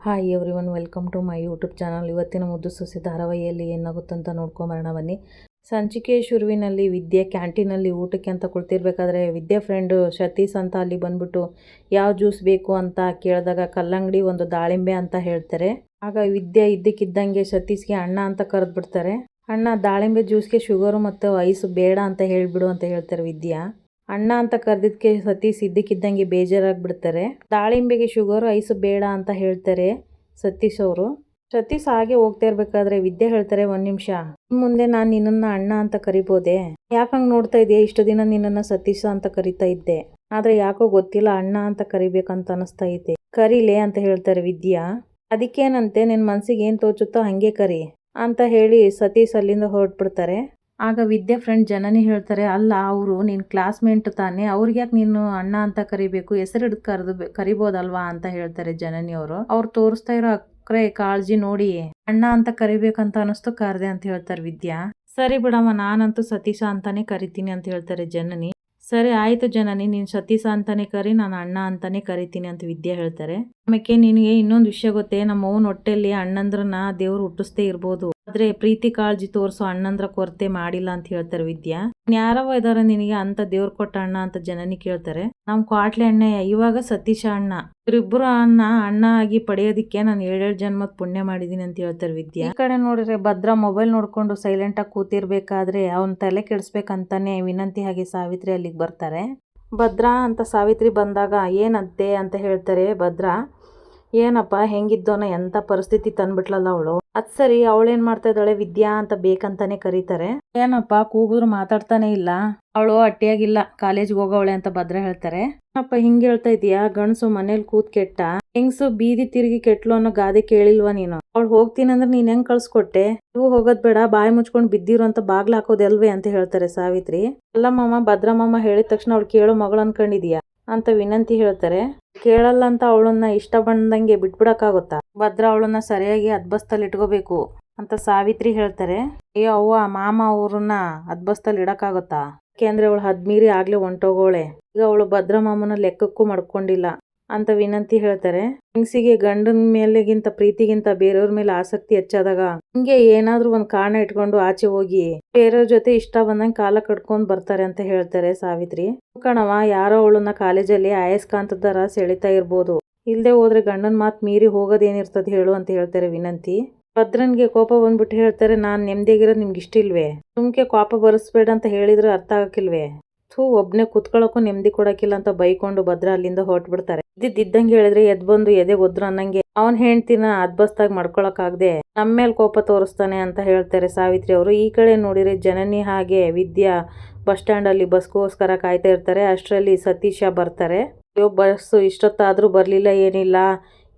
Hi everyone, welcome to my YouTube channel. ಇವತ್ತಿನ ಮುದ್ದು ಸೊಸೆ ಧಾರಾವಾಹಿಯಲ್ಲಿ ಏನಾಗುತ್ತಂತ ನೋಡ್ಕೊಂಬರೋಣ ಬನ್ನಿ. ಸಂಚಿಕೆ ಶುರುವಿನಲ್ಲಿ ವಿದ್ಯೆ ಕ್ಯಾಂಟೀನಲ್ಲಿ ಊಟಕ್ಕೆ ಅಂತ ಕುಳಿತಿರ್ಬೇಕಾದ್ರೆ ವಿದ್ಯಾ ಫ್ರೆಂಡು ಸತೀಶ್ ಅಂತ ಅಲ್ಲಿ ಬಂದ್ಬಿಟ್ಟು ಯಾವ ಜ್ಯೂಸ್ ಬೇಕು ಅಂತ ಕೇಳಿದಾಗ ಕಲ್ಲಂಗಡಿ ಒಂದು ದಾಳಿಂಬೆ ಅಂತ ಹೇಳ್ತಾರೆ. ಆಗ ವಿದ್ಯಾ ಇದ್ದಕ್ಕಿದ್ದಂಗೆ ಸತೀಶ್ಗೆ ಅಣ್ಣ ಅಂತ ಕರೆದ್ಬಿಡ್ತಾರೆ. ಅಣ್ಣ, ದಾಳಿಂಬೆ ಜ್ಯೂಸ್ಗೆ ಶುಗರು ಮತ್ತು ಐಸ್ ಬೇಡ ಅಂತ ಹೇಳಿಬಿಡು ಅಂತ ಹೇಳ್ತಾರೆ ವಿದ್ಯಾ. ಅಣ್ಣ ಅಂತ ಕರೆದಿದ್ದಕ್ಕೆ ಸತೀಶ್ ಇದ್ದಕ್ಕಿದ್ದಂಗೆ ಬೇಜಾರಾಗ್ಬಿಡ್ತಾರೆ. ದಾಳಿಂಬೆಗೆ ಶುಗರು ಐಸ್ ಬೇಡ ಅಂತ ಹೇಳ್ತಾರೆ ಸತೀಶ್ ಅವರು. ಸತೀಶ್ ಹಾಗೆ ಹೋಗ್ತಾ ಇರ್ಬೇಕಾದ್ರೆ ವಿದ್ಯೆ ಹೇಳ್ತಾರೆ, ಒಂದ್ ನಿಮಿಷ, ಮುಂದೆ ನಾನು ನಿನ್ನನ್ನ ಅಣ್ಣ ಅಂತ ಕರಿಬೋದೆ? ಯಾಕಂಗ್ ನೋಡ್ತಾ ಇದೆಯಾ? ಇಷ್ಟು ದಿನ ನಿನ್ನನ್ನ ಸತೀಶ ಅಂತ ಕರಿತಾ ಇದ್ದೆ, ಆದ್ರೆ ಯಾಕೋ ಗೊತ್ತಿಲ್ಲ ಅಣ್ಣ ಅಂತ ಕರಿಬೇಕಂತ ಅನಿಸ್ತಾ ಐತೆ. ಕರೀಲೆ ಅಂತ ಹೇಳ್ತಾರೆ ವಿದ್ಯಾ. ಅದಕ್ಕೇನಂತೆ, ನಿನ್ ಮನ್ಸಿಗೆ ಏನ್ ತೋಚುತ್ತೋ ಹಂಗೆ ಕರಿ ಅಂತ ಹೇಳಿ ಸತೀಶ್ ಅಲ್ಲಿಂದ ಹೊರಟ್ಬಿಡ್ತಾರೆ. ಆಗ ವಿದ್ಯಾ ಫ್ರೆಂಡ್ ಜನನಿ ಹೇಳ್ತಾರೆ, ಅಲ್ಲ ಅವರು ನಿನ್ನ ಕ್ಲಾಸ್ಮೇಟ್ ತಾನೆ, ಅವ್ರಿಗೆ ಯಾಕೆ ನೀನು ಅಣ್ಣ ಅಂತ ಕರಿಬೇಕು, ಹೆಸರು ಹಿಡಿದು ಕರಿಬೋದಲ್ವಾ ಅಂತ ಹೇಳ್ತಾರೆ ಜನನಿ ಅವರು. ಅವ್ರು ತೋರಿಸ್ತಾ ಇರೋ ಅಕ್ರೆ ಕಾಳಜಿ ನೋಡಿ ಅಣ್ಣ ಅಂತ ಕರಿಬೇಕಂತ ಅನಿಸ್ತು, ಕರ್ದೆ ಅಂತ ಹೇಳ್ತಾರೆ ವಿದ್ಯಾ. ಸರಿ ಬಿಡಮ್ಮ, ನಾನಂತೂ ಸತೀಶ ಅಂತಾನೆ ಕರಿತೀನಿ ಅಂತ ಹೇಳ್ತಾರೆ ಜನನಿ. ಸರಿ ಆಯ್ತು ಜನನಿ, ನೀನು ಸತೀಶ ಅಂತಾನೆ ಕರಿ, ನಾನು ಅಣ್ಣ ಅಂತಾನೆ ಕರಿತೀನಿ ಅಂತ ವಿದ್ಯಾ ಹೇಳ್ತಾರೆ. ಆಮೇಲೆ ನಿನಗೆ ಇನ್ನೊಂದು ವಿಷಯ ಗೊತ್ತೇ, ನಮ್ಮ ಅವ್ವನ ಹೊಟ್ಟೆಯಲ್ಲಿ ಅಣ್ಣಂದ್ರನ್ನ ದೇವ್ರು ಹುಟ್ಟಿಸ್ತೇ ಇರ್ಬೋದು, ಆದ್ರೆ ಪ್ರೀತಿ ಕಾಳಜಿ ತೋರ್ಸೋ ಅಣ್ಣಂದ್ರ ಕೊರತೆ ಮಾಡಿಲ್ಲ ಅಂತ ಹೇಳ್ತಾರೆ ವಿದ್ಯಾ. ಯಾರವ ಇದಾರ ನಿನಗೆ ಅಂತ ದೇವ್ರ ಕೊಟ್ಟ ಅಣ್ಣ ಅಂತ ಜನನಿ ಕೇಳ್ತಾರೆ. ನಮ್ ಕ್ವಾಟ್ಲೆ ಅಣ್ಣಯ್ಯ, ಇವಾಗ ಸತೀಶ ಅಣ್ಣ, ಇವ್ರಿಬ್ರು ಅಣ್ಣ ಆಗಿ ಪಡೆಯೋದಿಕ್ಕೆ ನಾನು 7 ಜನ್ಮದ ಪುಣ್ಯ ಮಾಡಿದೀನಿ ಅಂತ ಹೇಳ್ತಾರೆ ವಿದ್ಯಾ. ಈ ಕಡೆ ನೋಡಿದ್ರೆ ಭದ್ರ ಮೊಬೈಲ್ ನೋಡ್ಕೊಂಡು ಸೈಲೆಂಟ್ ಆಗಿ ಕೂತಿರ್ಬೇಕಾದ್ರೆ ಅವನ್ ತಲೆ ಕೆಡಿಸ್ಬೇಕಂತಾನೆ ವಿನಂತಿ ಹಾಗೆ ಸಾವಿತ್ರಿ ಅಲ್ಲಿಗೆ ಬರ್ತಾರೆ. ಭದ್ರ ಅಂತ ಸಾವಿತ್ರಿ ಬಂದಾಗ ಏನಂತೆ ಅಂತ ಹೇಳ್ತಾರೆ ಭದ್ರ. ಏನಪ್ಪ, ಹೆಂಗಿದ್ದೋನ, ಎಂತ ಪರಿಸ್ಥಿತಿ ತಂದ್ಬಿಟ್ಲಲ್ಲ ಅವಳು. ಅದ್ ಸರಿ, ಅವಳೇನ್ ಮಾಡ್ತಾ ಇದ್ದಾಳೆ? ವಿದ್ಯಾ ಅಂತ ಬೇಕಂತಾನೆ ಕರೀತಾರೆ. ಏನಪ್ಪ ಕೂಗಿದ್ರು ಮಾತಾಡ್ತಾನೆ ಇಲ್ಲ, ಅವಳು ಅಟ್ಟಿಯಾಗಿಲ್ಲ, ಕಾಲೇಜ್ಗೆ ಹೋಗವಳೆ ಅಂತ ಭದ್ರ ಹೇಳ್ತಾರೆ. ಅಪ್ಪ ಹಿಂಗ್ ಹೇಳ್ತಾ ಇದೀಯಾ? ಗಂಡ್ಸು ಮನೇಲಿ ಕೂತ್ ಕೆಟ್ಟ, ಹೆಂಗ್ಸು ಬೀದಿ ತಿರುಗಿ ಕೆಟ್ಲು ಅನ್ನೋ ಗಾದೆ ಕೇಳಿಲ್ವಾ ನೀನು? ಅವಳು ಹೋಗ್ತೀನಿ ಅಂದ್ರೆ ನೀನ್ ಹೆಂಗ್ ಕಳ್ಸ್ಕೊಟ್ಟೆ? ಇವು ಹೋಗೋದ್ ಬೇಡ, ಬಾಯಿ ಮುಚ್ಕೊಂಡು ಬಿದ್ದಿರು ಅಂತ ಬಾಗ್ಲ ಹಾಕೋದಲ್ವೇ ಅಂತ ಹೇಳ್ತಾರೆ ಸಾವಿತ್ರಿ. ಅಲ್ಲ ಮಾಮ, ಭದ್ರ ಮಾಮ ಹೇಳಿದ ತಕ್ಷಣ ಅವಳು ಕೇಳೋ ಮಗಳು ಅನ್ಕೊಂಡಿದೀಯಾ ಅಂತ ವಿನಂತಿ ಹೇಳ್ತಾರೆ. ಕೇಳಲ್ಲ ಅಂತ ಅವಳನ್ನ ಇಷ್ಟ ಬಂದಂಗೆ ಬಿಟ್ಬಿಡಕ್ಕಾಗುತ್ತಾ? ಭದ್ರ ಅವಳನ್ನ ಸರಿಯಾಗಿ ಅದ್ಬಸ್ತಲ್ಲಿ ಇಟ್ಕೋಬೇಕು ಅಂತ ಸಾವಿತ್ರಿ ಹೇಳ್ತಾರೆ. ಅಯ್ಯೋ ಅವ್ವ, ಮಾಮ ಅವ್ರನ್ನ ಅದ್ಬಸ್ತಲ್ಲಿ ಇಡಕ್ಕಾಗುತ್ತಾ? ಯಾಕೆಂದ್ರೆ ಅವಳು ಹದ್ಮೀರಿ ಆಗ್ಲೇ ಹೊಂಟೋಗೋಳೆ, ಈಗ ಅವಳು ಭದ್ರ ಮಾಮನ ಲೆಕ್ಕಕ್ಕೂ ಮಾಡ್ಕೊಂಡಿಲ್ಲ ಅಂತ ವಿನಂತಿ ಹೇಳ್ತಾರೆ. ಹೆಂಗ್ಸಿಗೆ ಗಂಡನ ಮೇಲೆಗಿಂತ ಪ್ರೀತಿಗಿಂತ ಬೇರೆಯವ್ರ ಮೇಲೆ ಆಸಕ್ತಿ ಹೆಚ್ಚಾದಾಗ ಹಿಂಗೆ ಏನಾದ್ರೂ ಒಂದ್ ಕಾರಣ ಇಟ್ಕೊಂಡು ಆಚೆ ಹೋಗಿ ಬೇರೆಯವ್ರ ಜೊತೆ ಇಷ್ಟ ಬಂದಂಗೆ ಕಾಲ ಕಟ್ಕೊಂಡ್ ಬರ್ತಾರೆ ಅಂತ ಹೇಳ್ತಾರೆ ಸಾವಿತ್ರಿ. ಕಣವ, ಯಾರೋ ಅವಳನ್ನ ಕಾಲೇಜಲ್ಲಿ ಅಯಸ್ಕಾಂತದರ ಸೆಳಿತಾ ಇರ್ಬೋದು, ಇಲ್ದೆ ಹೋದ್ರೆ ಗಂಡನ ಮಾತ್ ಮೀರಿ ಹೋಗೋದೇನಿರ್ತದೆ ಹೇಳು ಅಂತ ಹೇಳ್ತಾರೆ ವಿನಂತಿ. ಭದ್ರನ್ಗೆ ಕೋಪ ಬಂದ್ಬಿಟ್ಟು ಹೇಳ್ತಾರೆ, ನಾನ್ ನೆಮ್ಮದಿಯಾಗಿರೋದು ನಿಮ್ಗೆ ಇಷ್ಟ ಇಲ್ವೇ? ಸುಮ್ಕೆ ಕೋಪ ಬರಿಸ್ಬೇಡ ಅಂತ ಹೇಳಿದ್ರೆ ಅರ್ಥ ಆಗಕ್ಕಿಲ್ವೇ? ಒಬ್ನೇ ಕುತ್ಕೊಳ್ಳೋಕ್ಕೂ ನೆಮ್ಮದಿ ಕೊಡಕ್ಕಿಲ್ಲ ಅಂತ ಬೈಕೊಂಡು ಭದ್ರ ಅಲ್ಲಿಂದ ಹೊರಟ್ಬಿಡ್ತಾರೆ. ಇದ್ದಂಗೆ ಹೇಳಿದ್ರೆ ಎದ್ ಬಂದು ಎದೆ ಒದ್ರು ಅನ್ನಂಗೆ ಅವನ್ ಹೆಂಡ್ತಿನ ಅದ್ಬಸ್ತಾಗಿ ಮಾಡ್ಕೊಳಕ್ಕಾಗ್ದೆ ನಮ್ಮ ಮೇಲೆ ಕೋಪ ತೋರಿಸ್ತಾನೆ ಅಂತ ಹೇಳ್ತಾರೆ ಸಾವಿತ್ರಿ ಅವರು. ಈ ಕಡೆ ನೋಡಿದ್ರೆ ಜನನಿ ಹಾಗೆ ವಿದ್ಯಾ ಬಸ್ ಸ್ಟ್ಯಾಂಡ್ ಅಲ್ಲಿ ಬಸ್ಗೋಸ್ಕರ ಕಾಯ್ತಾ ಇರ್ತಾರೆ. ಅಷ್ಟರಲ್ಲಿ ಸತೀಶ ಬರ್ತಾರೆ. ಅಯ್ಯೋ, ಬಸ್ಸು ಇಷ್ಟೊತ್ತಾದ್ರೂ ಬರ್ಲಿಲ್ಲ, ಏನಿಲ್ಲ,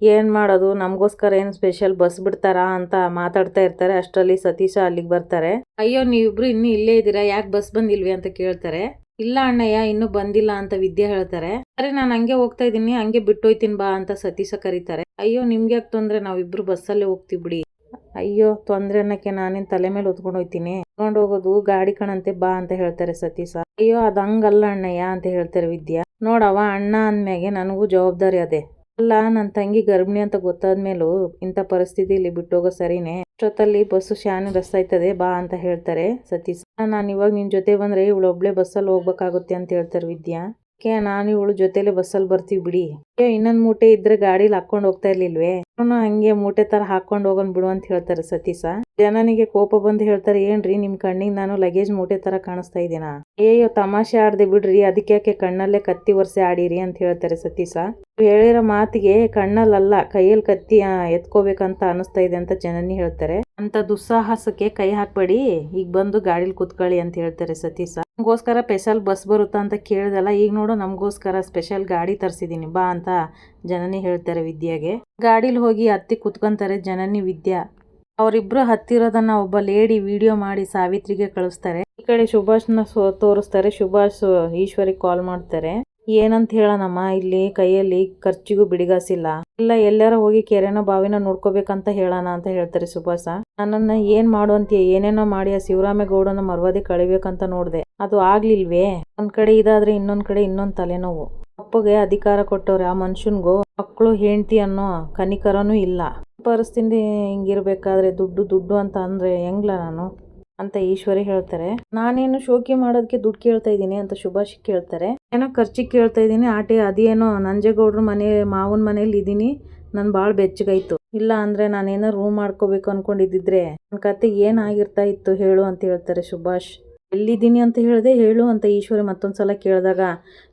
ಏನ್ ಮಾಡೋದು, ನಮಗೋಸ್ಕರ ಏನ್ ಸ್ಪೆಷಲ್ ಬಸ್ ಬಿಡ್ತಾರಾ ಅಂತ ಮಾತಾಡ್ತಾ ಇರ್ತಾರೆ. ಅಷ್ಟರಲ್ಲಿ ಸತೀಶ ಅಲ್ಲಿಗೆ ಬರ್ತಾರೆ. ಅಯ್ಯೋ, ನೀವಿಬ್ರು ಇನ್ನೂ ಇಲ್ಲೇ ಇದ್ದೀರಾ, ಯಾಕೆ ಬಸ್ ಬಂದಿಲ್ವಿ ಅಂತ ಕೇಳ್ತಾರೆ. ಇಲ್ಲ ಅಣ್ಣಯ್ಯ, ಇನ್ನೂ ಬಂದಿಲ್ಲ ಅಂತ ವಿದ್ಯಾ ಹೇಳ್ತಾರೆ. ಸರಿ, ನಾನು ಹಂಗೆ ಹೋಗ್ತಾ ಇದ್ದೀನಿ, ಹಂಗೆ ಬಿಟ್ಟೋಯ್ತೀನಿ ಬಾ ಅಂತ ಸತೀಶ ಕರೀತಾರೆ. ಅಯ್ಯೋ, ನಿಮ್ಗೆ ಯಾಕೆ ತೊಂದ್ರೆ, ನಾವಿಬ್ರು ಬಸ್ಸಲ್ಲೇ ಹೋಗ್ತೀವಿ ಬಿಡಿ. ಅಯ್ಯೋ, ತೊಂದ್ರೆ ಅನ್ನಕ್ಕೆ ನಾನೇನ್ ತಲೆ ಮೇಲೆ ಹೊತ್ಕೊಂಡು ಹೋಗ್ತೀನಿ, ಹೊತ್ಕೊಂಡು ಹೋಗೋದು ಗಾಡಿ ಕಣಂತೆ, ಬಾ ಅಂತ ಹೇಳ್ತಾರೆ ಸತೀಶ. ಅಯ್ಯೋ, ಅದ್ ಹಂಗಲ್ಲ ಅಣ್ಣಯ್ಯ ಅಂತ ಹೇಳ್ತಾರೆ ವಿದ್ಯಾ. ನೋಡವ, ಅಣ್ಣ ಅಂದ್ಮ್ಯಾಗೆ ನನಗೂ ಜವಾಬ್ದಾರಿ ಅದೇ. ಅಲ್ಲ, ನನ್ನ ತಂಗಿ ಗರ್ಭಿಣಿ ಅಂತ ಗೊತ್ತಾದ್ಮೇಲೂ ಇಂಥ ಪರಿಸ್ಥಿತಿಲಿ ಬಿಟ್ಟೋಗೋ ಸರಿನೇ? ಅಷ್ಟೊತ್ತಲ್ಲಿ ಬಸ್ಸು ಶಾನೆ ರಸ್ ಆಯ್ತದೆ, ಬಾ ಅಂತ ಹೇಳ್ತಾರೆ ಸತೀಶ್. ನಾನು ಇವಾಗ ನಿನ್ ಜೊತೆ ಬಂದ್ರೆ ಇವಳು ಒಬ್ಳೆ ಬಸ್ಸಲ್ಲಿ ಹೋಗ್ಬೇಕಾಗುತ್ತೆ ಅಂತ ಹೇಳ್ತಾರೆ ವಿದ್ಯಾ. ನಾನು ಇವಳು ಜೊತೆಲೆ ಬಸ್ಸಲ್ಲಿ ಬರ್ತೀವಿ ಬಿಡಿ. ಇನ್ನೊಂದ್ ಮೂಟೆ ಇದ್ರೆ ಗಾಡಿಲಿ ಹಾಕೊಂಡ್ ಹೋಗ್ತಾ ಇರ್ಲಿಲ್ವೇ? ಅವನು ಹಂಗೆ ಮೂಟೆ ತರ ಹಾಕೊಂಡ್ ಹೋಗೋನ್ ಬಿಡು ಅಂತ ಹೇಳ್ತಾರೆ ಸತೀಶ. ಜನನಿಗೆ ಕೋಪ ಬಂದು ಹೇಳ್ತಾರೆ, ಏನ್ರಿ ನಿಮ್ ಕಣ್ಣಿಗೆ ನಾನು ಲಗೇಜ್ ಮೂಟೆ ತರ ಕಾಣಿಸ್ತಾ ಇದ್ದೀನಾ? ಅಯ್ಯೋ, ತಮಾಷೆ ಆಡ್ದೆ ಬಿಡ್ರಿ, ಅದಕ್ಕೆ ಯಾಕೆ ಕಣ್ಣಲ್ಲೇ ಕತ್ತಿ ಒರ್ಸೆ ಆಡಿರಿ ಅಂತ ಹೇಳ್ತಾರೆ ಸತೀಶ. ಹೇಳಿರೋ ಮಾತಿಗೆ ಕಣ್ಣಲ್ಲಲ್ಲ ಕೈಯಲ್ಲಿ ಕತ್ತಿ ಎತ್ಕೋಬೇಕಂತ ಅನಿಸ್ತಾ ಇದೆ ಅಂತ ಜನನಿ ಹೇಳ್ತಾರೆ. ಅಂತ ದುಸ್ಸಾಹಸಕ್ಕೆ ಕೈ ಹಾಕ್ಬೇಡಿ, ಈಗ ಬಂದು ಗಾಡಿಲಿ ಕುತ್ಕೊಳ್ಳಿ ಅಂತ ಹೇಳ್ತಾರೆ ಸತೀಶ. ನಮಗೋಸ್ಕರ ಸ್ಪೆಷಲ್ ಬಸ್ ಬರುತ್ತಾ ಅಂತ ಕೇಳ್ದಲ್ಲ, ಈಗ ನೋಡು ನಮಗೋಸ್ಕರ ಸ್ಪೆಷಲ್ ಗಾಡಿ ತರಿಸಿದೀನಿ ಬಾ ಅಂತ ಜನನಿ ಹೇಳ್ತಾರೆ ವಿದ್ಯಾಗೆ. ಗಾಡಿಲಿ ಹೋಗಿ ಹತ್ತಿ ಕುತ್ಕೊಂತಾರೆ ಜನನಿ ವಿದ್ಯಾ. ಅವರಿಬ್ರು ಹತ್ತಿರೋದನ್ನ ಒಬ್ಬ ಲೇಡಿ ವಿಡಿಯೋ ಮಾಡಿ ಸಾವಿತ್ರಿಗೆ ಕಳಿಸ್ತಾರೆ. ಈ ಕಡೆ ಸುಭಾಷ್ನ ತೋರಿಸ್ತಾರೆ. ಸುಭಾಷ್ ಈಶ್ವರಿಗೆ ಕಾಲ್ ಮಾಡ್ತಾರೆ. ಏನಂತ ಹೇಳೋಣಮ್ಮ, ಇಲ್ಲಿ ಕೈಯಲ್ಲಿ ಖರ್ಚಿಗೂ ಬಿಡಿಗಾಸಿಲ್ಲ, ಇಲ್ಲ ಎಲ್ಲಾರ ಹೋಗಿ ಕೆರೆನೋ ಬಾವಿನ ನೋಡ್ಕೋಬೇಕಂತ ಹೇಳೋಣ ಅಂತ ಹೇಳ್ತಾರೆ ಸುಭಾಷ. ನನ್ನನ್ನ ಏನ್ ಮಾಡುವಂತೀಯ, ಏನೇನೋ ಮಾಡಿ ಆ ಶಿವರಾಮೇಗೌಡನ ಮರ್ವಾದೆ ಕಳಿಬೇಕಂತ ನೋಡ್ದೆ, ಅದು ಆಗ್ಲಿಲ್ವೇ? ಒಂದ್ ಕಡೆ ಇದಾದ್ರೆ ಇನ್ನೊಂದ್ ಕಡೆ ಇನ್ನೊಂದ್ ತಲೆನೋವು. ಅಪ್ಪಗೆ ಅಧಿಕಾರ ಕೊಟ್ಟವ್ರೆ. ಆ ಮನುಷ್ಯನ್ಗೂ ಮಕ್ಕಳು ಹೆಂಡತಿ ಅನ್ನೋ ಕನಿಕರನೂ ಇಲ್ಲ. ಪರಿಸ್ಥಿತಿ ಹಿಂಗಿರ್ಬೇಕಾದ್ರೆ ದುಡ್ಡು ದುಡ್ಡು ಅಂತ ಅಂದ್ರೆ ಹೆಂಗ್ಲ ನಾನು ಅಂತ ಈಶ್ವರಿ ಹೇಳ್ತಾರೆ. ನಾನೇನು ಶೋಕಿ ಮಾಡೋದಕ್ಕೆ ದುಡ್ಡು ಕೇಳ್ತಾ ಇದ್ದೀನಿ ಅಂತ ಸುಭಾಷ್ ಕೇಳ್ತಾರೆ. ಏನೋ ಖರ್ಚಿಗೆ ಕೇಳ್ತಾ ಇದ್ದೀನಿ ಅದೇನೋ ನಂಜೇಗೌಡ್ರ ಮನೆ ಮಾವನ ಮನೇಲಿ ಇದ್ದೀನಿ, ನನ್ ಭಾಳ ಬೆಚ್ಚಗಾಯ್ತು. ಇಲ್ಲ ಅಂದ್ರೆ ನಾನೇನೋ ರೂಮ್ ಮಾಡ್ಕೋಬೇಕು ಅನ್ಕೊಂಡಿದ್ದಿದ್ರೆ ನನ್ನ ಕತೆ ಏನಾಗಿರ್ತಾ ಇತ್ತು ಹೇಳು ಅಂತ ಹೇಳ್ತಾರೆ ಸುಭಾಷ್. ಎಲ್ಲಿದ್ದೀನಿ ಅಂತ ಹೇಳ್ದೆ ಹೇಳು ಅಂತ ಈಶ್ವರಿ ಮತ್ತೊಂದ್ಸಲ ಕೇಳಿದಾಗ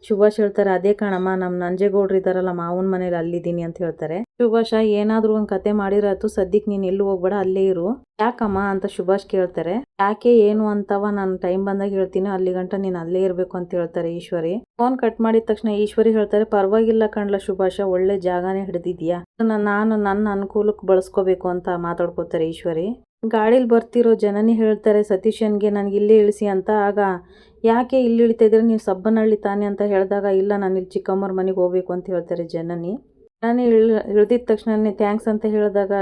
ಸುಭಾಷ್ ಹೇಳ್ತಾರೆ, ಅದೇ ಕಣಮ್ಮ ನಮ್ಮ ನಂಜೇಗೌಡ್ರು ಇದಾರಲ್ಲ ಮಾವನ ಮನೇಲಿ ಅಲ್ಲಿದ್ದೀನಿ ಅಂತ ಹೇಳ್ತಾರೆ. ಸುಭಾಷ ಏನಾದ್ರೂ ಒಂದ್ ಕತೆ ಮಾಡಿರತ್ತು, ಸದ್ಯಕ್ಕೆ ನೀನ್ ಎಲ್ಲೂ ಹೋಗ್ಬೇಡ ಅಲ್ಲೇ ಇರು. ಯಾಕಮ್ಮ ಅಂತ ಸುಭಾಷ್ ಕೇಳ್ತಾರೆ. ಯಾಕೆ ಏನು ಅಂತವ ನಾನು ಟೈಮ್ ಬಂದಾಗ ಹೇಳ್ತೀನಿ, ಅಲ್ಲಿ ಗಂಟ ನೀನ್ ಅಲ್ಲೇ ಇರ್ಬೇಕು ಅಂತ ಹೇಳ್ತಾರೆ ಈಶ್ವರಿ. ಫೋನ್ ಕಟ್ ಮಾಡಿದ ತಕ್ಷಣ ಈಶ್ವರಿ ಹೇಳ್ತಾರೆ, ಪರವಾಗಿಲ್ಲ ಕಣ್ಲ ಸುಭಾಷ, ಒಳ್ಳೆ ಜಾಗಾನೇ ಹಿಡಿದಿದ್ಯಾ, ನಾನು ನನ್ನ ಅನುಕೂಲಕ್ಕೆ ಬಳಸ್ಕೋಬೇಕು ಅಂತ ಮಾತಾಡ್ಕೋತಾರೆ ಈಶ್ವರಿ. ಗಾಡಿಲಿ ಬರ್ತಿರೋ ಜನನಿ ಹೇಳ್ತಾರೆ ಸತೀಶನ್ಗೆ ನನಗೆ ಇಲ್ಲೇ ಇಳಿಸಿ ಅಂತ. ಆಗ ಯಾಕೆ ಇಲ್ಲಿ ಇಳಿತಾ ಇದ್ರೆ, ನೀವು ಸಬ್ಬನಹಳ್ಳಿ ತಾನೆ ಅಂತ ಹೇಳಿದಾಗ, ಇಲ್ಲ ನಾನು ಇಲ್ಲಿ ಚಿಕ್ಕಮ್ಮರ ಮನೆಗೆ ಹೋಗ್ಬೇಕು ಅಂತ ಹೇಳ್ತಾರೆ ಜನನಿ. ನಾನು ಇಳ್ದಿದ ತಕ್ಷಣ ಥ್ಯಾಂಕ್ಸ್ ಅಂತ ಹೇಳಿದಾಗ,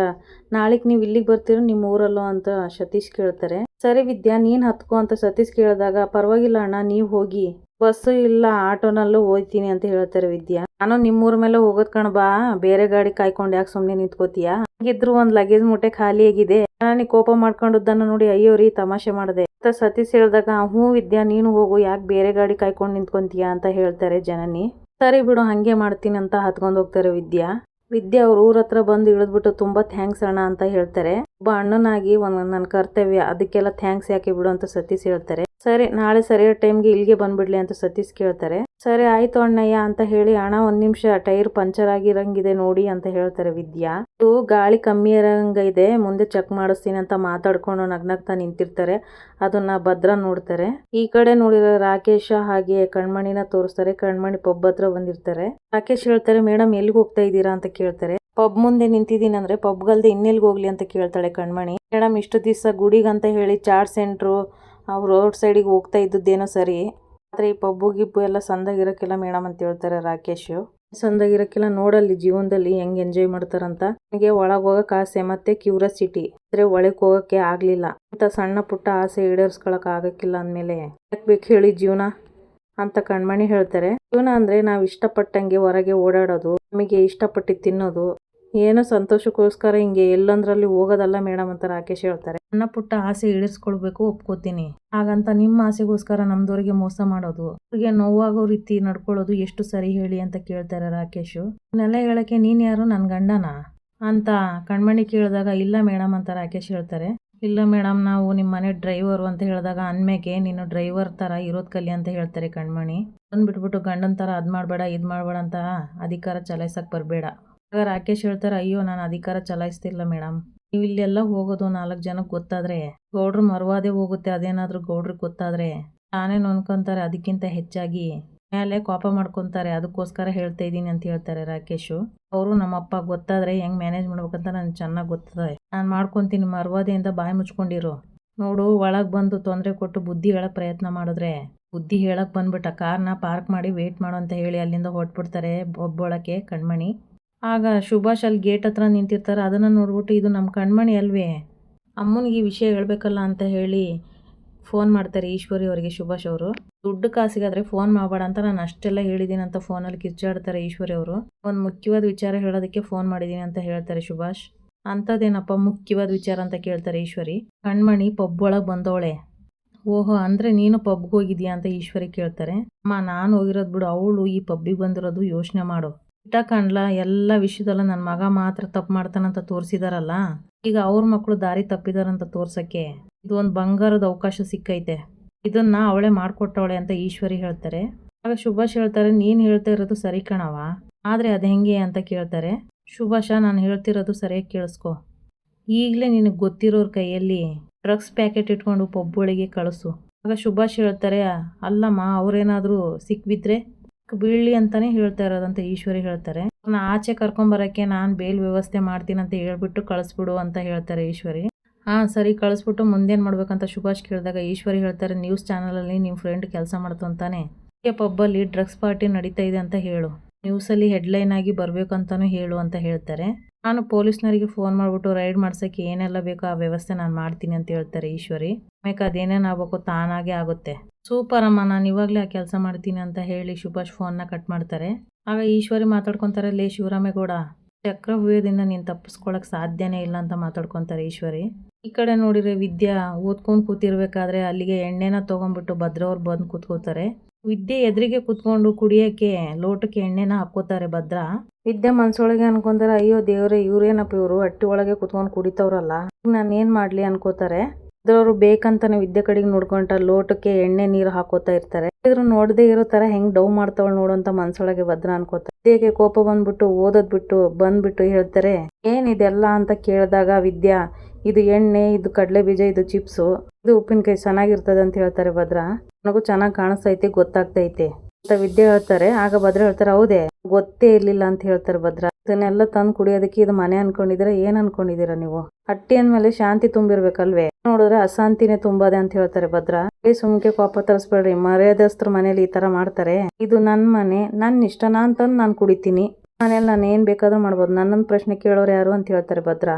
ನಾಳೆಗೆ ನೀವು ಇಲ್ಲಿಗೆ ಬರ್ತೀರೋ ನಿಮ್ಮ ಊರಲ್ಲೋ ಅಂತ ಸತೀಶ್ ಕೇಳ್ತಾರೆ. ಸರಿ ವಿದ್ಯಾ ನೀನು ಹತ್ಕೋ ಅಂತ ಸತೀಶ್ ಕೇಳಿದಾಗ, ಪರವಾಗಿಲ್ಲ ಅಣ್ಣ ನೀವು ಹೋಗಿ, ಬಸ್ಸು ಇಲ್ಲ ಆಟೋನಲ್ಲೂ ಹೋಗ್ತೀನಿ ಅಂತ ಹೇಳ್ತಾರೆ ವಿದ್ಯಾ. ನಾನು ನಿಮ್ಮೂರ ಮೇಲೆ ಹೋಗೋದ್ ಕಣ ಬಾ, ಬೇರೆ ಗಾಡಿ ಕಾಯ್ಕೊಂಡು ಯಾಕೆ ಸುಮ್ಮನೆ ನಿಂತ್ಕೋತೀಯಾ, ಹಾಗಿದ್ರು ಒಂದ್ ಲಗೇಜ್ ಮೂಟೆ ಖಾಲಿ ಆಗಿದೆ. ನಾನು ಕೋಪ ಮಾಡ್ಕೊಂಡದ್ದನ್ನ ನೋಡಿ ಅಯ್ಯೋ ರೀ ತಮಾಷೆ ಮಾಡಿದೆ ಅಂತ ಸತೀಶ್ ಹೇಳಿದಾಗ, ಹ್ಞೂ ವಿದ್ಯಾ ನೀನು ಹೋಗು, ಯಾಕೆ ಬೇರೆ ಗಾಡಿ ಕಾಯ್ಕೊಂಡು ನಿಂತ್ಕೊಂತೀಯಾ ಅಂತ ಹೇಳ್ತಾರೆ ಜನನಿ. ಸರಿ ಬಿಡು ಹಂಗೆ ಮಾಡ್ತೀನಿ ಅಂತ ಹತ್ಕೊಂಡು ಹೋಗ್ತಾರೆ ವಿದ್ಯಾ. ಅವ್ರ ಊರ ಹತ್ರ ಬಂದು ಇಳಿದ್ಬಿಟ್ಟು ತುಂಬಾ ಥ್ಯಾಂಕ್ಸ್ ಅಣ್ಣ ಅಂತ ಹೇಳ್ತಾರೆ. ಒಬ್ಬ ಅಣ್ಣನಾಗಿ ನನ್ನ ಕರ್ತವ್ಯ, ಅದಕ್ಕೆಲ್ಲ ಥ್ಯಾಂಕ್ಸ್ ಯಾಕೆ ಬಿಡು ಅಂತ ಸತೀಶ್ ಹೇಳ್ತಾರೆ. ಸರಿ ನಾಳೆ ಸರಿಯಾದ ಟೈಮ್ಗೆ ಇಲ್ಲಿಗೆ ಬಂದ್ಬಿಡ್ಲಿ ಅಂತ ಸತೀಶ್ ಕೇಳ್ತಾರೆ. ಸರಿ ಆಯ್ತು ಅಣ್ಣಯ್ಯ ಅಂತ ಹೇಳಿ, ಅಣ್ಣ ಒಂದ್ ನಿಮಿಷ ಟೈರ್ ಪಂಚರ್ ಆಗಿರಂಗಿದೆ ನೋಡಿ ಅಂತ ಹೇಳ್ತಾರೆ ವಿದ್ಯಾ. ಇದು ಗಾಳಿ ಕಮ್ಮಿ ಇರಂಗಿದೆ, ಮುಂದೆ ಚೆಕ್ ಮಾಡಿಸ್ತೀನಿ ಅಂತ ಮಾತಾಡ್ಕೊಂಡು ನಗ್ನಗ್ತಾ ನಿಂತಿರ್ತಾರೆ. ಅದನ್ನ ಭದ್ರ ನೋಡ್ತಾರೆ. ಈ ಕಡೆ ನೋಡಿರೋ ರಾಕೇಶ ಹಾಗೆ ಕಣ್ಮಣಿನ ತೋರಿಸ್ತಾರೆ. ಕಣ್ಮಣಿ ಪಬ್ ಹತ್ರ ಬಂದಿರ್ತಾರೆ. ರಾಕೇಶ್ ಹೇಳ್ತಾರೆ, ಮೇಡಮ್ ಎಲ್ಲಿಗೆ ಹೋಗ್ತಾ ಇದ್ದೀರಾ ಅಂತ ಕೇಳ್ತಾರೆ. ಪಬ್ ಮುಂದೆ ನಿಂತಿದ್ದೀನಿ ಅಂದ್ರೆ ಪಬ್ಗಲ್ದೆ ಇನ್ನೆಲ್ಗೆ ಹೋಗ್ಲಿ ಅಂತ ಕೇಳ್ತಾಳೆ ಕಣ್ಮಣಿ. ಮೇಡಮ್ ಇಷ್ಟು ದಿವಸ ಗುಡಿಗಂತ ಹೇಳಿ ಚಾಟ್ ಸೆಂಟ್ರು ಅವ್ರು ರೋಡ್ ಸೈಡಿಗೆ ಹೋಗ್ತಾ ಇದ್ದದ್ದೇನೋ ಸರಿ, ಆದ್ರೆ ಈ ಪಬ್ಬು ಗಿಬ್ಬು ಎಲ್ಲ ಸಂದಾಗಿರಕ್ಕಿಲ್ಲ ಮೇಡಮ್ ಅಂತ ಹೇಳ್ತಾರೆ ರಾಕೇಶ್. ಸಂದಾಗಿರಕ್ಕಿಲ್ಲ, ನೋಡಲ್ಲಿ ಜೀವನದಲ್ಲಿ ಹೆಂಗ್ ಎಂಜಾಯ್ ಮಾಡ್ತಾರಂತ. ನನಗೆ ಒಳಗೆ ಹೋಗಕ್ಕೆ ಆಸೆ ಮತ್ತೆ ಕ್ಯೂರಿಯಾಸಿಟಿ, ಆದ್ರೆ ಒಳಗೆ ಹೋಗಕ್ಕೆ ಆಗ್ಲಿಲ್ಲ ಅಂತ ಸಣ್ಣ ಪುಟ್ಟ ಆಸೆ ಈಡೇರಿಸ್ಕೊಳಕ್ ಆಗಕ್ಕಿಲ್ಲ ಅಂದ್ಮೇಲೆ ಯಾಕೆ ಬೇಕು ಹೇಳಿ ಜೀವನ ಅಂತ ಕಣ್ಮಣಿ ಹೇಳ್ತಾರೆ. ಜೀವನ ಅಂದ್ರೆ ನಾವ್ ಇಷ್ಟಪಟ್ಟಂಗೆ ಹೊರಗೆ ಓಡಾಡೋದು, ನಮಗೆ ಇಷ್ಟಪಟ್ಟು ತಿನ್ನೋದು, ಏನೋ ಸಂತೋಷಕ್ಕೋಸ್ಕರ ಹಿಂಗೆ ಎಲ್ಲಂದ್ರಲ್ಲಿ ಹೋಗೋದಲ್ಲ ಮೇಡಮ್ ಅಂತ ರಾಕೇಶ್ ಹೇಳ್ತಾರೆ. ಸಣ್ಣ ಪುಟ್ಟ ಆಸೆ ಈಡೇರಿಸ್ಕೊಳ್ಬೇಕು ಒಪ್ಕೋತೀನಿ, ಹಾಗಂತ ನಿಮ್ಮ ಆಸೆಗೋಸ್ಕರ ನಮ್ದವ್ರಿಗೆ ಮೋಸ ಮಾಡೋದು, ಅವ್ರಿಗೆ ನೋವಾಗೋ ರೀತಿ ನಡ್ಕೊಳ್ಳೋದು ಎಷ್ಟು ಸರಿ ಹೇಳಿ ಅಂತ ಕೇಳ್ತಾರೆ ರಾಕೇಶ್. ಇದನ್ನೆಲ್ಲ ಹೇಳಕ್ಕೆ ನೀನ್ ಯಾರು, ನನ್ ಗಂಡನಾ ಅಂತ ಕಣ್ಮಣಿ ಕೇಳಿದಾಗ, ಇಲ್ಲ ಮೇಡಮ್ ಅಂತ ರಾಕೇಶ್ ಹೇಳ್ತಾರೆ. ಇಲ್ಲ ಮೇಡಮ್ ನಾವು ನಿಮ್ಮ ಮನೆ ಡ್ರೈವರು ಅಂತ ಹೇಳಿದಾಗ, ಅನ್ಮೇಗೆ ನೀನು ಡ್ರೈವರ್ ತರ ಇರೋದ್ ಕಲಿ ಅಂತ ಹೇಳ್ತಾರೆ ಕಣ್ಮಣಿ. ಬಂದ್ಬಿಟ್ಬಿಟ್ಟು ಗಂಡನ್ ತರ ಅದ್ ಮಾಡ್ಬೇಡ ಇದ್ ಮಾಡ್ಬೇಡ ಅಂತ ಅಧಿಕಾರ ಚಲಾಯಿಸಕ್ ಬರ್ಬೇಡ. ಆಗ ರಾಕೇಶ್ ಹೇಳ್ತಾರೆ, ಅಯ್ಯೋ ನಾನು ಅಧಿಕಾರ ಚಲಾಯಿಸ್ತಿಲ್ಲ ಮೇಡಮ್, ನೀವು ಇಲ್ಲೆಲ್ಲ ಹೋಗೋದು 4 ಜನಕ್ಕೆ ಗೊತ್ತಾದ್ರೆ ಗೌಡ್ರು ಮರ್ವಾದೆ ಹೋಗುತ್ತೆ, ಅದೇನಾದ್ರೂ ಗೌಡ್ರಿಗೆ ಗೊತ್ತಾದ್ರೆ ನಾನೇ ನೊನ್ಕೊಂತಾರೆ, ಅದಕ್ಕಿಂತ ಹೆಚ್ಚಾಗಿ ಮೇಲೆ ಕೋಪ ಮಾಡ್ಕೊಂತಾರೆ, ಅದಕ್ಕೋಸ್ಕರ ಹೇಳ್ತಾ ಇದ್ದೀನಿ ಅಂತ ಹೇಳ್ತಾರೆ ರಾಕೇಶ್. ಅವರು ನಮ್ಮಪ್ಪ ಗೊತ್ತಾದ್ರೆ ಹೆಂಗ್ ಮ್ಯಾನೇಜ್ ಮಾಡ್ಬೇಕಂತ ನನ್ಗೆ ಚೆನ್ನಾಗಿ ಗೊತ್ತದೆ, ನಾನು ಮಾಡ್ಕೊಂತೀನಿ, ಮರ್ವಾದೆಯಿಂದ ಬಾಯಿ ಮುಚ್ಕೊಂಡಿರು. ನೋಡು ಒಳಗ್ ಬಂದು ತೊಂದರೆ ಕೊಟ್ಟು ಬುದ್ಧಿ ಹೇಳಕ್ ಪ್ರಯತ್ನ ಮಾಡಿದ್ರೆ, ಬುದ್ಧಿ ಹೇಳಕ್ ಬಂದ್ಬಿಟ್ಟ ಕಾರ್ನ ಪಾರ್ಕ್ ಮಾಡಿ ವೇಟ್ ಮಾಡು ಅಂತ ಹೇಳಿ ಅಲ್ಲಿಂದ ಹೊಟ್ಬಿಡ್ತಾರೆ ಒಬ್ಬೊಳಕ್ಕೆ ಕಣ್ಮಣಿ. ಆಗ ಸುಭಾಷ್ ಅಲ್ಲಿ ಗೇಟ್ ಹತ್ರ ನಿಂತಿರ್ತಾರೆ. ಅದನ್ನ ನೋಡ್ಬಿಟ್ಟು ಇದು ನಮ್ಮ ಕಣ್ಮಣಿ ಅಲ್ವೇ, ಅಮ್ಮನಿಗೆ ಈ ವಿಷಯ ಹೇಳ್ಬೇಕಲ್ಲ ಅಂತ ಹೇಳಿ ಫೋನ್ ಮಾಡ್ತಾರೆ ಈಶ್ವರಿ ಅವರಿಗೆ ಸುಭಾಷ್ ಅವರು. ದುಡ್ಡು ಕಾಸಿಗಾದ್ರೆ ಫೋನ್ ಮಾಡಬೇಡ ಅಂತ ನಾನು ಅಷ್ಟೆಲ್ಲ ಹೇಳಿದ್ದೀನಿ ಅಂತ ಫೋನಲ್ಲಿ ಕಿರ್ಚಾಡ್ತಾರೆ ಈಶ್ವರಿ ಅವರು. ಒಂದು ಮುಖ್ಯವಾದ ವಿಚಾರ ಹೇಳೋದಕ್ಕೆ ಫೋನ್ ಮಾಡಿದ್ದೀನಿ ಅಂತ ಹೇಳ್ತಾರೆ ಸುಭಾಷ್. ಅಂಥದ್ದೇನಪ್ಪ ಮುಖ್ಯವಾದ ವಿಚಾರ ಅಂತ ಕೇಳ್ತಾರೆ ಈಶ್ವರಿ. ಕಣ್ಮಣಿ ಪಬ್ ಒಳಗೆ ಬಂದವಳೆ. ಓಹೋ ಅಂದ್ರೆ ನೀನು ಪಬ್ಗೆ ಹೋಗಿದ್ಯಾ ಅಂತ ಈಶ್ವರಿ ಕೇಳ್ತಾರೆ. ಅಮ್ಮ ನಾನು ಹೋಗಿರೋದು ಬಿಡು, ಅವಳು ಈ ಪಬ್ಬಿಗೆ ಬಂದಿರೋದು ಯೋಚನೆ ಮಾಡು. ಇಟ್ಟ ಕಣ್ಲ ಎಲ್ಲ ವಿಷಯದಲ್ಲ ನನ್ನ ಮಗ ಮಾತ್ರ ತಪ್ಪು ಮಾಡ್ತಾನಂತ ತೋರಿಸಿದಾರಲ್ಲ, ಈಗ ಅವ್ರ ಮಕ್ಕಳು ದಾರಿ ತಪ್ಪಿದಾರಂತ ತೋರ್ಸಕ್ಕೆ ಇದು ಒಂದು ಬಂಗಾರದ ಅವಕಾಶ ಸಿಕ್ಕೈತೆ, ಇದನ್ನ ಅವಳೇ ಮಾಡ್ಕೊಟ್ಟವಳೆ ಅಂತ ಈಶ್ವರಿ ಹೇಳ್ತಾರೆ. ಆಗ ಸುಭಾಷ್ ಹೇಳ್ತಾರೆ, ನೀನ್ ಹೇಳ್ತಾ ಇರೋದು ಸರಿ ಕಣವ, ಆದ್ರೆ ಅದ್ ಹೆಂಗೆ ಅಂತ ಕೇಳ್ತಾರೆ. ಸುಭಾಷ ನಾನು ಹೇಳ್ತಿರೋದು ಸರಿಯಾಗಿ ಕೇಳಿಸ್ಕೊ, ಈಗಲೇ ನಿನಗೆ ಗೊತ್ತಿರೋರ್ ಕೈಯಲ್ಲಿ ಡ್ರಗ್ಸ್ ಪ್ಯಾಕೆಟ್ ಇಟ್ಕೊಂಡು ಪಬ್ಬೊಳಗೆ ಕಳಿಸು. ಆಗ ಸುಭಾಷ್ ಹೇಳ್ತಾರೆ, ಅಲ್ಲಮ್ಮ ಅವ್ರೇನಾದ್ರೂ ಸಿಕ್ಬಿದ್ರೆ ಬೀಳ್ಲಿ ಅಂತಾನೆ ಹೇಳ್ತಾ ಇರೋದಂತ ಈಶ್ವರಿ ಹೇಳ್ತಾರೆ. ಆಚೆ ಕರ್ಕೊಂಬರಕ್ಕೆ ನಾನು ಬೇಲ್ ವ್ಯವಸ್ಥೆ ಮಾಡ್ತೀನಂತ ಹೇಳ್ಬಿಟ್ಟು ಕಳಿಸ್ಬಿಡು ಅಂತ ಹೇಳ್ತಾರೆ ಈಶ್ವರಿ. ಸರಿ ಕಳಿಸ್ಬಿಟ್ಟು ಮುಂದೇನು ಮಾಡ್ಬೇಕಂತ ಸುಭಾಷ್ ಕೇಳಿದಾಗ ಈಶ್ವರಿ ಹೇಳ್ತಾರೆ, ನ್ಯೂಸ್ ಚಾನಲಲ್ಲಿ ನಿಮ್ಮ ಫ್ರೆಂಡ್ ಕೆಲಸ ಮಾಡ್ತು ಅಂತಾನೆ, ಪಬ್ಬಲ್ಲಿ ಡ್ರಗ್ಸ್ ಪಾರ್ಟಿ ನಡೀತಾ ಇದೆ ಅಂತ ಹೇಳು, ನ್ಯೂಸಲ್ಲಿ ಹೆಡ್ಲೈನ್ ಆಗಿ ಬರ್ಬೇಕಂತಾನು ಹೇಳು ಅಂತ ಹೇಳ್ತಾರೆ. ನಾನು ಪೊಲೀಸ್ನವರಿಗೆ ಫೋನ್ ಮಾಡಿಬಿಟ್ಟು ರೈಡ್ ಮಾಡ್ಸೋಕ್ಕೆ ಏನೆಲ್ಲ ಬೇಕೋ ಆ ವ್ಯವಸ್ಥೆ ನಾನು ಮಾಡ್ತೀನಿ ಅಂತ ಹೇಳ್ತಾರೆ ಈಶ್ವರಿ. ಆಮೇಲೆ ಅದೇನೇನು ಆಗಬೇಕು ತಾನಾಗೆ ಆಗುತ್ತೆ. ಸೂಪರ್ ಅಮ್ಮ, ನಾನು ಇವಾಗಲೇ ಆ ಕೆಲಸ ಮಾಡ್ತೀನಿ ಅಂತ ಹೇಳಿ ಸುಭಾಷ್ ಫೋನ್ನ ಕಟ್ ಮಾಡ್ತಾರೆ. ಆಗ ಈಶ್ವರಿ ಮಾತಾಡ್ಕೊತಾರೆ, ಲೇ ಶಿವರಾಮೇಗೌಡ, ಚಕ್ರವ್ಯೂಹದಿಂದ ನೀನು ತಪ್ಪಿಸ್ಕೊಳಕ್ ಸಾಧ್ಯನೇ ಇಲ್ಲ ಅಂತ ಮಾತಾಡ್ಕೊತಾರೆ ಈಶ್ವರಿ. ಈ ಕಡೆ ನೋಡಿದ್ರೆ ವಿದ್ಯಾ ಓದ್ಕೊಂಡು ಕೂತಿರ್ಬೇಕಾದ್ರೆ ಅಲ್ಲಿಗೆ ಎಣ್ಣೆನ ತೊಗೊಂಡ್ಬಿಟ್ಟು ಭದ್ರ ಅವ್ರು ಬಂದು ಕೂತ್ಕೋತಾರೆ. ವಿದ್ಯೆ ಎದುರಿಗೆ ಕುತ್ಕೊಂಡು ಕುಡಿಯೋಕ್ಕೆ ಲೋಟಕ್ಕೆ ಎಣ್ಣೆನ ಹಾಕೋತಾರೆ ಭದ್ರ. ವಿದ್ಯೆ ಮನ್ಸೊಳಗೆ ಅನ್ಕೊಂತಾರೆ, ಅಯ್ಯೋ ದೇವ್ರೆ, ಇವ್ರೇನಪ್ಪ ಇವರು ಹಟ್ಟಿ ಒಳಗೆ ಕುತ್ಕೊಂಡು ಕುಡಿತವ್ರಲ್ಲ, ನಾನು ಏನು ಮಾಡಲಿ ಅನ್ಕೋತಾರೆ. ಅದ್ರವ್ರು ಬೇಕಂತಾನೆ ವಿದ್ಯೆ ಕಡೆಗೆ ನೋಡ್ಕೊಂತ ಲೋಟಕ್ಕೆ ಎಣ್ಣೆ ನೀರು ಹಾಕೋತಾ ಇರ್ತಾರೆ. ಇದ್ರು ನೋಡದೆ ಇರೋ ತರ ಹೆಂಗ್ ಡವ್ ಮಾಡ್ತಾವಳು ನೋಡು ಅಂತ ಮನ್ಸೊಳಗೆ ಭದ್ರ ಅನ್ಕೋತಾರೆ. ವಿದ್ಯೆಗೆ ಕೋಪ ಬಂದ್ಬಿಟ್ಟು ಓದೋದ್ ಬಿಟ್ಟು ಬಂದ್ಬಿಟ್ಟು ಹೇಳ್ತಾರೆ, ಏನಿದೆಲ್ಲ ಅಂತ ಕೇಳಿದಾಗ ವಿದ್ಯಾ, ಇದು ಎಣ್ಣೆ, ಇದು ಕಡಲೆ ಬೀಜ, ಇದು ಚಿಪ್ಸು, ಇದು ಉಪ್ಪಿನಕಾಯಿ ಚೆನ್ನಾಗಿರ್ತದೆ ಅಂತ ಹೇಳ್ತಾರೆ ಭದ್ರ. ನನಗೂ ಚೆನ್ನಾಗಿ ಕಾಣಿಸ್ತೈತೆ, ಗೊತ್ತಾಗ್ತೈತೆ ಅಂತ ವಿದ್ಯೆ ಹೇಳ್ತಾರೆ. ಆಗ ಭದ್ರ ಹೇಳ್ತಾರೆ, ಹೌದೇ, ಗೊತ್ತೇ ಇರ್ಲಿಲ್ಲ ಅಂತ ಹೇಳ್ತಾರೆ ಭದ್ರ. ಇದನ್ನೆಲ್ಲ ತಂದು ಕುಡಿಯೋದಕ್ಕೆ ಇದು ಮನೆ ಅನ್ಕೊಂಡಿದ್ದೀರಾ, ಏನ್ ಅನ್ಕೊಂಡಿದೀರಾ ನೀವು? ಹಟ್ಟಿ ಅಂದ್ಮೇಲೆ ಶಾಂತಿ ತುಂಬಿರ್ಬೇಕಲ್ವೇ, ನೋಡಿದ್ರೆ ಅಶಾಂತಿನೇ ತುಂಬಾದೆ ಅಂತ ಹೇಳ್ತಾರೆ ಭದ್ರ. ಸುಮ್ಕೆ ಕೋಪ ತರಿಸ್ಬೇಡ್ರಿ, ಮರ್ಯಾದಸ್ತ್ರ ಮನೇಲಿ ಈ ತರ ಮಾಡ್ತಾರೆ. ಇದು ನನ್ ಮನೆ, ನನ್ನ ಇಷ್ಟ, ನಾನ್ ತಂದು ನಾನು ಕುಡಿತೀನಿ, ಮನೇಲಿ ನಾನು ಏನ್ ಬೇಕಾದ್ರೂ ಮಾಡ್ಬೋದು, ನನ್ನೊಂದು ಪ್ರಶ್ನೆ ಕೇಳೋರು ಯಾರು ಅಂತ ಹೇಳ್ತಾರೆ ಭದ್ರ.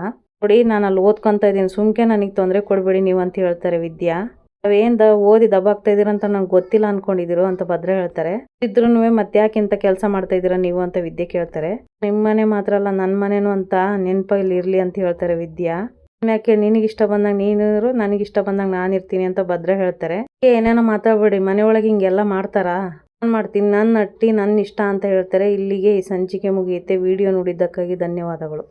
ನೋಡಿ, ನಾನು ಅಲ್ಲಿ ಓದ್ಕೊಂತ ಇದ್ದೀನಿ, ಸುಮ್ಕೆ ನನಗೆ ತೊಂದರೆ ಕೊಡ್ಬೇಡಿ ನೀವು ಅಂತ ಹೇಳ್ತಾರೆ ವಿದ್ಯಾ. ನಾವೇನ್ ಓದಿ ದಬ್ಬಾಗ್ತಾ ಇದೀರ ಅಂತ ನಂಗೆ ಗೊತ್ತಿಲ್ಲ ಅನ್ಕೊಂಡಿದಿರು ಅಂತ ಭದ್ರ ಹೇಳ್ತಾರೆ. ಇದ್ರೂ ಮತ್ತೆ ಯಾಕಿಂತ ಕೆಲಸ ಮಾಡ್ತಾ ಇದೀರಾ ನೀವು ಅಂತ ವಿದ್ಯೆ ಕೇಳ್ತಾರೆ. ನಿಮ್ಮ ಮನೆ ಮಾತ್ರ ಅಲ್ಲ, ನನ್ನ ಮನೇನು ಅಂತ ನೆನಪಲ್ಲಿ ಇರ್ಲಿ ಅಂತ ಹೇಳ್ತಾರೆ ವಿದ್ಯಾ. ಯಾಕೆ ನಿನಗಿಷ್ಟ ಬಂದಾಗ ನೀನಿರು, ನನಗಿಷ್ಟ ಬಂದಾಗ ನಾನಿರ್ತೀನಿ ಅಂತ ಭದ್ರ ಹೇಳ್ತಾರೆ. ಏನೇನೋ ಮಾತಾಡ್ಬೇಡಿ, ಮನೆಯೊಳಗೆ ಹಿಂಗೆಲ್ಲ ಮಾಡ್ತಾರಾ, ನಾನು ಮಾಡ್ತೀನಿ, ನನ್ನ ಹಟ್ಟಿ ನನ್ನ ಇಷ್ಟ ಅಂತ ಹೇಳ್ತಾರೆ. ಇಲ್ಲಿಗೆ ಈ ಸಂಚಿಕೆ ಮುಗಿಯುತ್ತೆ. ವಿಡಿಯೋ ನೋಡಿದ್ದಕ್ಕಾಗಿ ಧನ್ಯವಾದಗಳು.